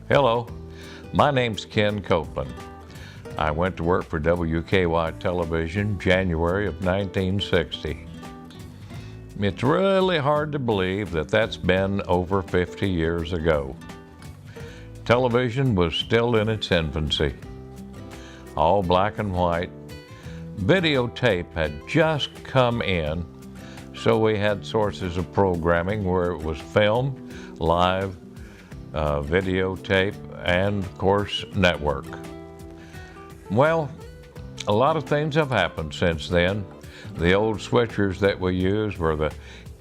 Hello, my name's Ken Coplin. I went to work for WKY Television January of 1960. It's really hard to believe that that's been over 50 years ago. Television was still in its infancy, all black and white. Videotape had just come in, so we had sources of programming where it was film, live, videotape, and of course, network. Well, a lot of things have happened since then. The old switchers that we used were the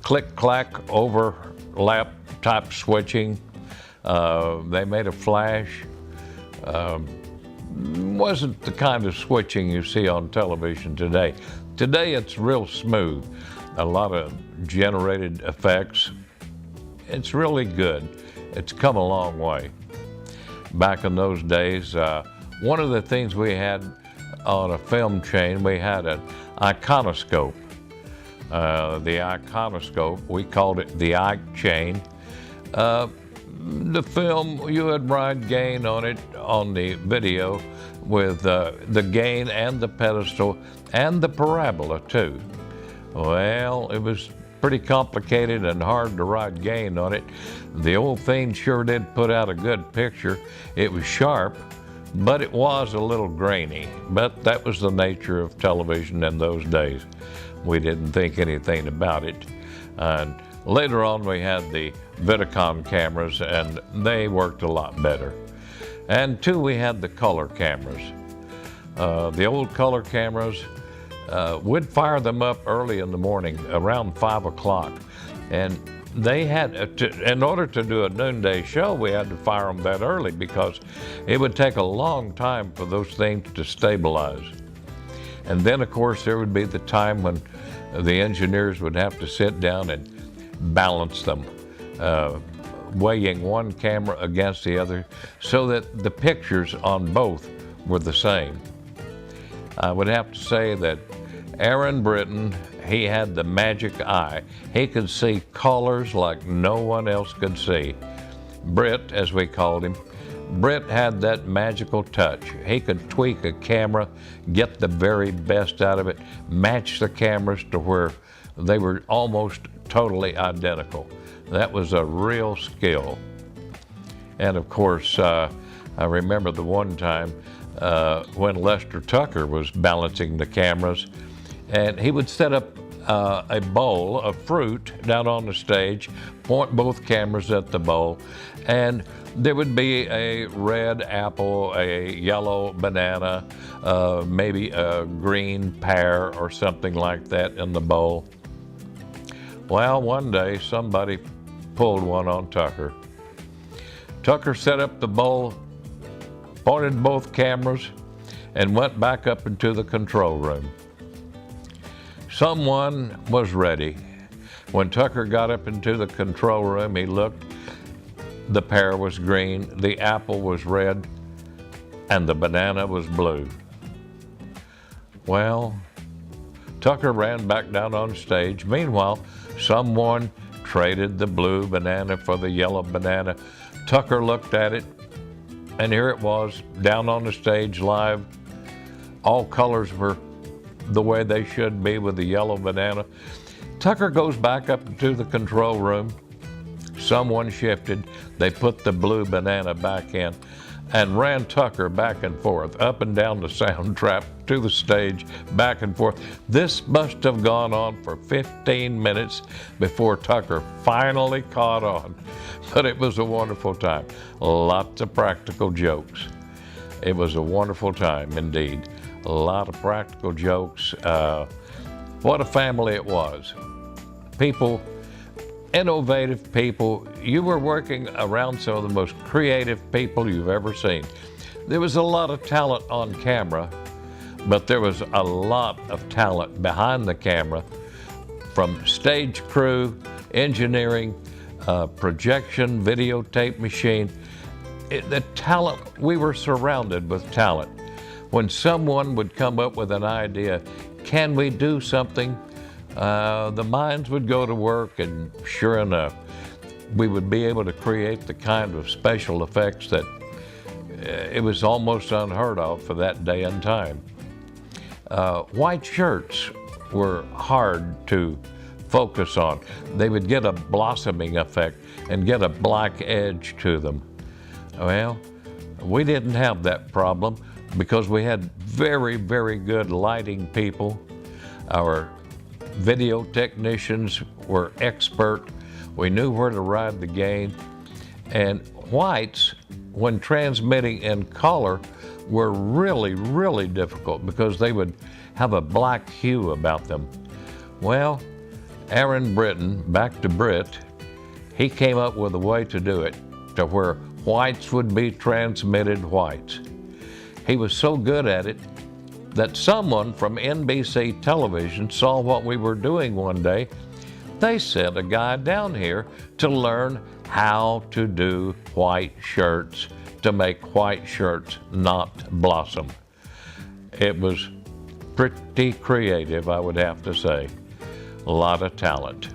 click-clack overlap type switching. They made a flash. Wasn't the kind of switching you see on television today. Today it's real smooth. A lot of generated effects. It's really good. It's come a long way. Back in those days, one of the things we had on a film chain, we had an iconoscope. The iconoscope, we called it the Ike chain. The film, you would ride gain on it on the video with the gain and the pedestal and the parabola too. Well, it was pretty complicated and hard to ride gain on it. The old thing sure did put out a good picture. It was sharp, but it was a little grainy. But that was the nature of television in those days. We didn't think anything about it. And later on we had the Vidicon cameras, and they worked a lot better. And two, we had the color cameras. The old color cameras, we'd fire them up early in the morning, around 5 o'clock. And they had, in order to do a noonday show, we had to fire them that early because it would take a long time for those things to stabilize. And then, of course, there would be the time when the engineers would have to sit down and balance them, weighing one camera against the other so that the pictures on both were the same. I would have to say that Aaron Britton, he had the magic eye. He could see colors like no one else could see. Britt, as we called him, Britt had that magical touch. He could tweak a camera, get the very best out of it, match the cameras to where they were almost totally identical. That was a real skill. And of course, I remember the one time when Lester Tucker was balancing the cameras, and he would set up a bowl of fruit down on the stage, point both cameras at the bowl, and there would be a red apple, a yellow banana, maybe a green pear or something like that in the bowl. Well, one day somebody pulled one on Tucker. Tucker set up the bowl, pointed both cameras, and went back up into the control room. Someone was ready. When Tucker got up into the control room, he looked. The pear was green, the apple was red, and the banana was blue. Well, Tucker ran back down on stage. Meanwhile, someone traded the blue banana for the yellow banana. Tucker looked at it, and here it was, down on the stage live. All colors were the way they should be with the yellow banana. Tucker goes back up into the control room. Someone shifted. They put the blue banana back in and ran Tucker back and forth, up and down the sound trap, to the stage, back and forth. This must have gone on for 15 minutes before Tucker finally caught on. But it was a wonderful time. Lots of practical jokes. It was a wonderful time indeed. A lot of practical jokes. What a family it was. People, innovative people. You were working around some of the most creative people you've ever seen. There was a lot of talent on camera, but there was a lot of talent behind the camera, from stage crew, engineering, projection, videotape machine. The talent, we were surrounded with talent. When someone would come up with an idea, can we do something? The minds would go to work, and sure enough, we would be able to create the kind of special effects that it was almost unheard of for that day and time. White shirts were hard to focus on. They would get a blossoming effect and get a black edge to them. Well, we didn't have that problem because we had very, very good lighting people. Our video technicians were expert. We knew where to ride the gain. And whites, when transmitting in color, were really, really difficult because they would have a black hue about them. Well, Aaron Britton, back to Britt, he came up with a way to do it to where whites would be transmitted whites. He was so good at it that someone from NBC television saw what we were doing one day. They sent a guy down here to learn how to do white shirts, to make white shirts not blossom. It was pretty creative, I would have to say. A lot of talent.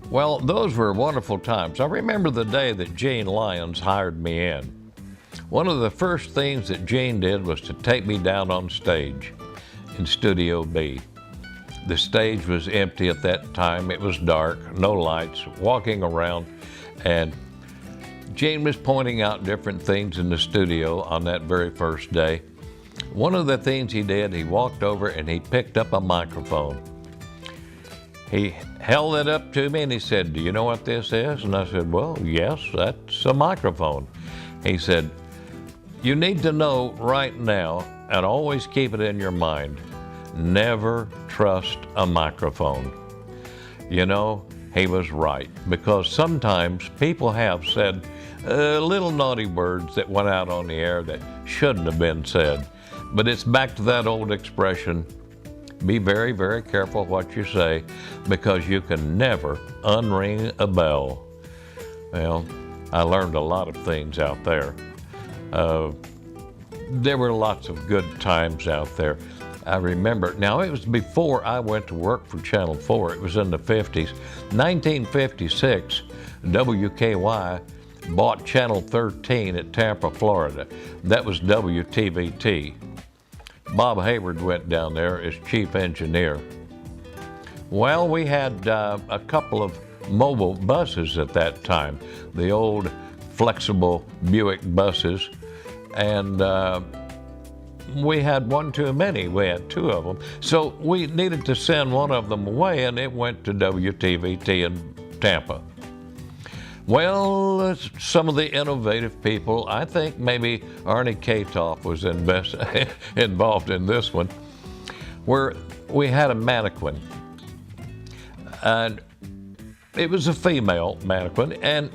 Well, those were wonderful times. I remember the day that Gene Lyons hired me in. One of the first things that Gene did was to take me down on stage in Studio B. The stage was empty at that time. It was dark, no lights, walking around, and Gene was pointing out different things in the studio on that very first day. One of the things he did, he walked over and he picked up a microphone. He held it up to me and he said, "Do you know what this is?" And I said, "Well, yes, that's a microphone." He said, "You need to know right now, and always keep it in your mind, never trust a microphone." You know, he was right, because sometimes people have said little naughty words that went out on the air that shouldn't have been said. But it's back to that old expression, be very, very careful what you say, because you can never unring a bell. Well, I learned a lot of things out there. There were lots of good times out there. I remember, now it was before I went to work for Channel 4. It was in the 50s. 1956, WKY bought Channel 13 at Tampa, Florida. That was WTVT. Bob Hayward went down there as chief engineer. Well, we had a couple of mobile buses at that time, the old flexible Buick buses, and we had one too many. We had two of them. So we needed to send one of them away, and it went to WTVT in Tampa. Well, some of the innovative people, I think maybe Arnie Katoff was involved in this one, where we had a mannequin. And it was a female mannequin, and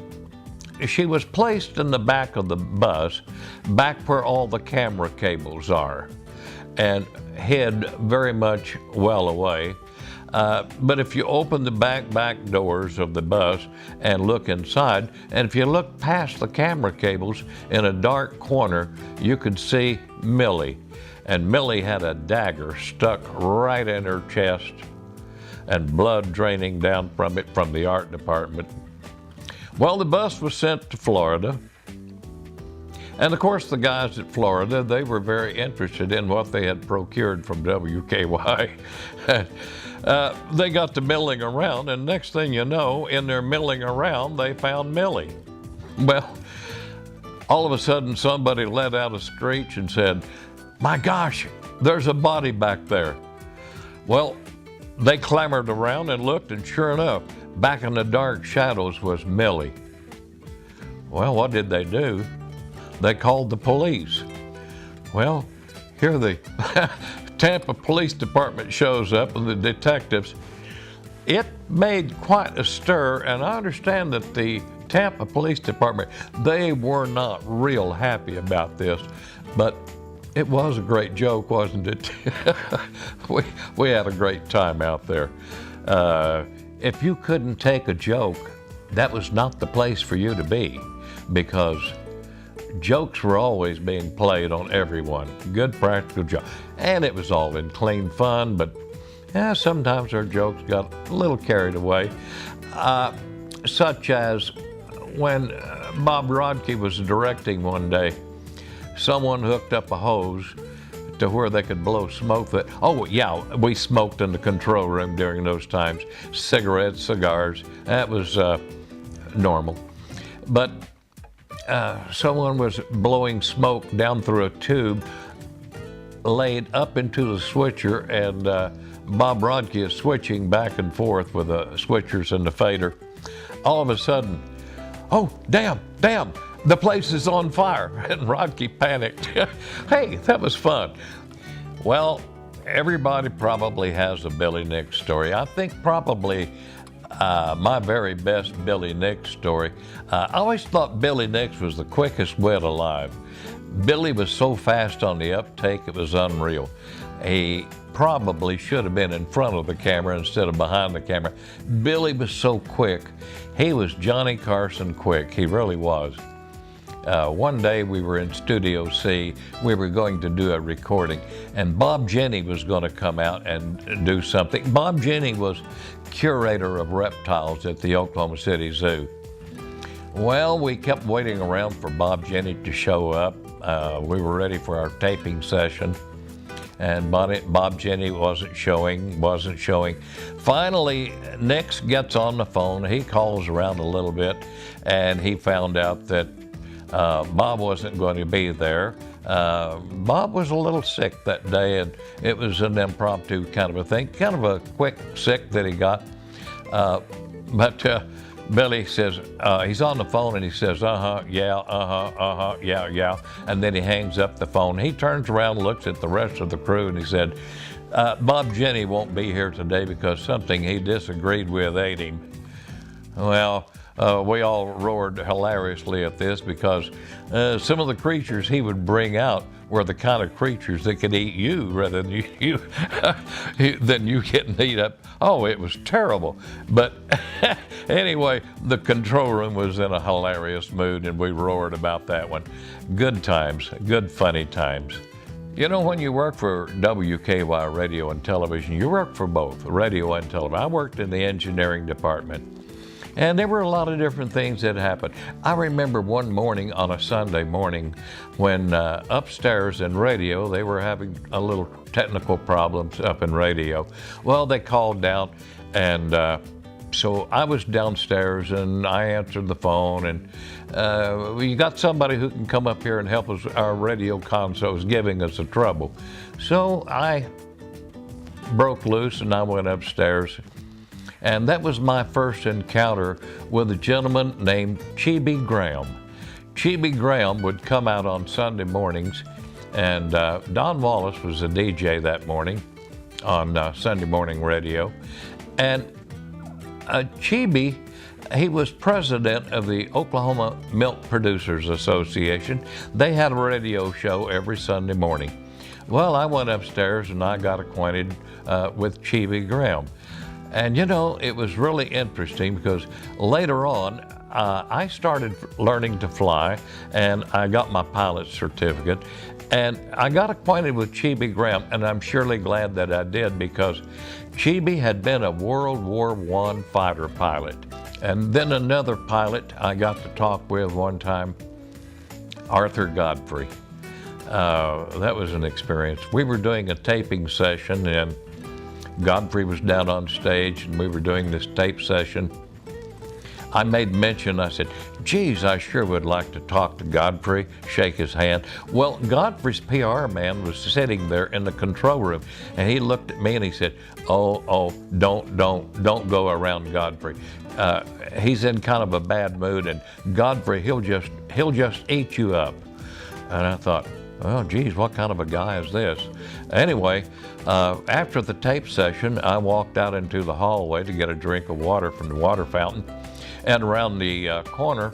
she was placed in the back of the bus, back where all the camera cables are, and hid very much well away. But if you open the back doors of the bus and look inside, and if you look past the camera cables in a dark corner, you could see Millie. And Millie had a dagger stuck right in her chest and blood draining down from it from the art department. Well, the bus was sent to Florida. And of course, the guys at Florida, they were very interested in what they had procured from WKY. They got to milling around, and next thing you know, in their milling around, they found Millie. Well, all of a sudden, somebody let out a screech and said, "My gosh, there's a body back there." Well, they clambered around and looked, and sure enough, back in the dark shadows was Millie. Well, what did they do? They called the police. Well, here the Tampa Police Department shows up and the detectives. It made quite a stir, and I understand that the Tampa Police Department, they were not real happy about this, but it was a great joke, wasn't it? we had a great time out there. If you couldn't take a joke, that was not the place for you to be, because jokes were always being played on everyone. Good practical joke. And it was all in clean fun, but sometimes our jokes got a little carried away. such as when Bob Rodke was directing one day, someone hooked up a hose to where they could blow smoke. Oh yeah, we smoked in the control room during those times. Cigarettes, cigars, that was normal. But someone was blowing smoke down through a tube laid up into the switcher, and Bob Rodke is switching back and forth with the switchers and the fader. All of a sudden, oh, damn, the place is on fire. And Rodke panicked. Hey, that was fun. Well, everybody probably has a Billy Nix story. I think probably my very best Billy Nix story. I always thought Billy Nix was the quickest wit alive. Billy was so fast on the uptake, it was unreal. He probably should have been in front of the camera instead of behind the camera. Billy was so quick. He was Johnny Carson quick. He really was. One day we were in Studio C. We were going to do a recording, and Bob Jenny was going to come out and do something. Bob Jenny was curator of reptiles at the Oklahoma City Zoo. Well, we kept waiting around for Bob Jenny to show up. We were ready for our taping session, and Bob Jenny wasn't showing. Finally, Nix gets on the phone. He calls around a little bit, and he found out that Bob wasn't going to be there. Bob was a little sick that day, and it was an impromptu kind of a thing, kind of a quick sick that he got. But Billy says, he's on the phone and he says, yeah. And then he hangs up the phone. He turns around, looks at the rest of the crew, and he said, Bob Jenny won't be here today because something he disagreed with ate him. Well, we all roared hilariously at this because some of the creatures he would bring out were the kind of creatures that could eat you rather than than you getting eat up. Oh, it was terrible. But anyway, the control room was in a hilarious mood, and we roared about that one. Good times, good funny times. You know, when you work for WKY Radio and Television, you work for both radio and television. I worked in the engineering department. And there were a lot of different things that happened. I remember one morning on a Sunday morning when upstairs in radio, they were having a little technical problems up in radio. Well, they called down, and so I was downstairs and I answered the phone, and we got somebody who can come up here and help us. Our radio console was giving us a trouble. So I broke loose and I went upstairs. And that was my first encounter with a gentleman named Chibi Graham. Chibi Graham would come out on Sunday mornings, and Don Wallace was a DJ that morning on Sunday morning radio. And Chibi, he was president of the Oklahoma Milk Producers Association. They had a radio show every Sunday morning. Well, I went upstairs and I got acquainted with Chibi Graham. And you know, it was really interesting because later on, I started learning to fly, and I got my pilot's certificate, and I got acquainted with Chibi Graham, and I'm surely glad that I did because Chibi had been a World War I fighter pilot. And then another pilot I got to talk with one time, Arthur Godfrey. That was an experience. We were doing a taping session, and Godfrey was down on stage, and we were doing this tape session. I made mention, I said, geez, I sure would like to talk to Godfrey, shake his hand. Well, Godfrey's PR man was sitting there in the control room, and he looked at me and he said, oh, don't go around Godfrey. He's in kind of a bad mood, and Godfrey, he'll just eat you up. And I thought, oh, geez, what kind of a guy is this? Anyway, after the tape session, I walked out into the hallway to get a drink of water from the water fountain. And around the corner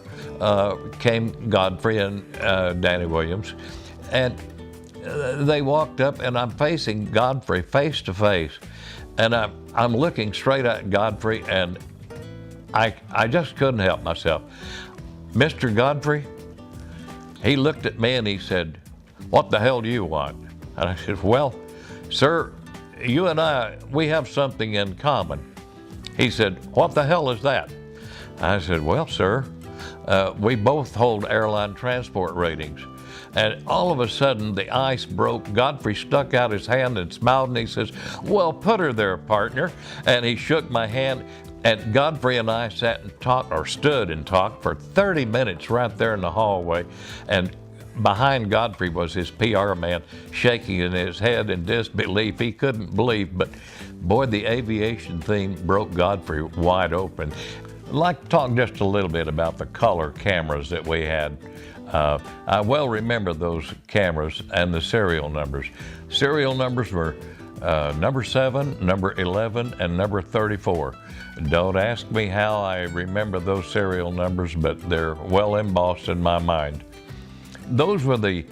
came Godfrey and Danny Williams. And they walked up, and I'm facing Godfrey face to face. And I'm looking straight at Godfrey, and I just couldn't help myself. Mr. Godfrey, he looked at me and he said, what the hell do you want? And I said, well, sir, you and I, we have something in common. He said, what the hell is that? I said, well, sir, we both hold airline transport ratings. And all of a sudden, the ice broke. Godfrey stuck out his hand and smiled, and he says, well, put her there, partner. And he shook my hand, and Godfrey and I sat and talked, or stood and talked for 30 minutes right there in the hallway. And behind Godfrey was his PR man, shaking in his head in disbelief. He couldn't believe, but boy, the aviation theme broke Godfrey wide open. I'd like to talk just a little bit about the color cameras that we had. I well remember those cameras and the serial numbers. Serial numbers were number 7, number 11, and number 34. Don't ask me how I remember those serial numbers, but they're well embossed in my mind. Those were the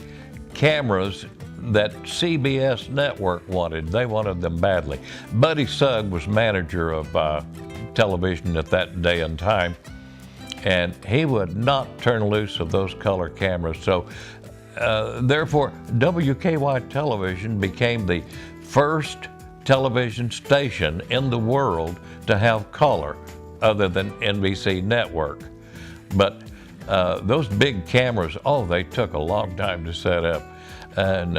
cameras that CBS Network wanted. They wanted them badly. Buddy Sugg was manager of television at that day and time, and he would not turn loose of those color cameras. So therefore, WKY Television became the first television station in the world to have color other than NBC Network. But those big cameras, oh, they took a long time to set up. And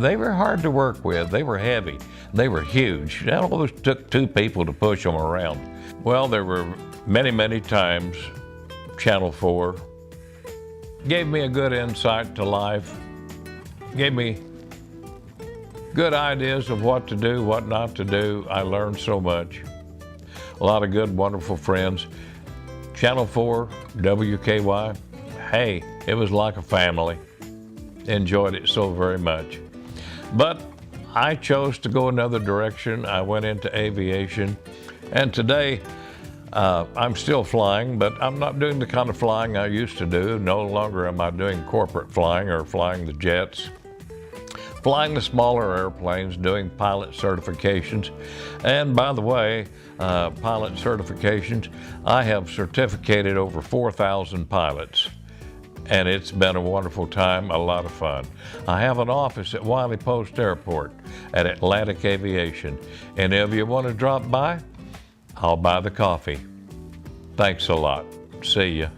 they were hard to work with. They were heavy. They were huge. It always took 2 people to push them around. Well, there were many, many times Channel 4 gave me a good insight to life, gave me good ideas of what to do, what not to do. I learned so much. A lot of good, wonderful friends. Channel 4, WKY, hey, it was like a family. Enjoyed it so very much. But I chose to go another direction. I went into aviation, and today I'm still flying, but I'm not doing the kind of flying I used to do. No longer am I doing corporate flying or flying the jets. Flying the smaller airplanes, doing pilot certifications. And by the way, pilot certifications, I have certificated over 4,000 pilots. And it's been a wonderful time, a lot of fun. I have an office at Wiley Post Airport at Atlantic Aviation. And if you want to drop by, I'll buy the coffee. Thanks a lot. See ya.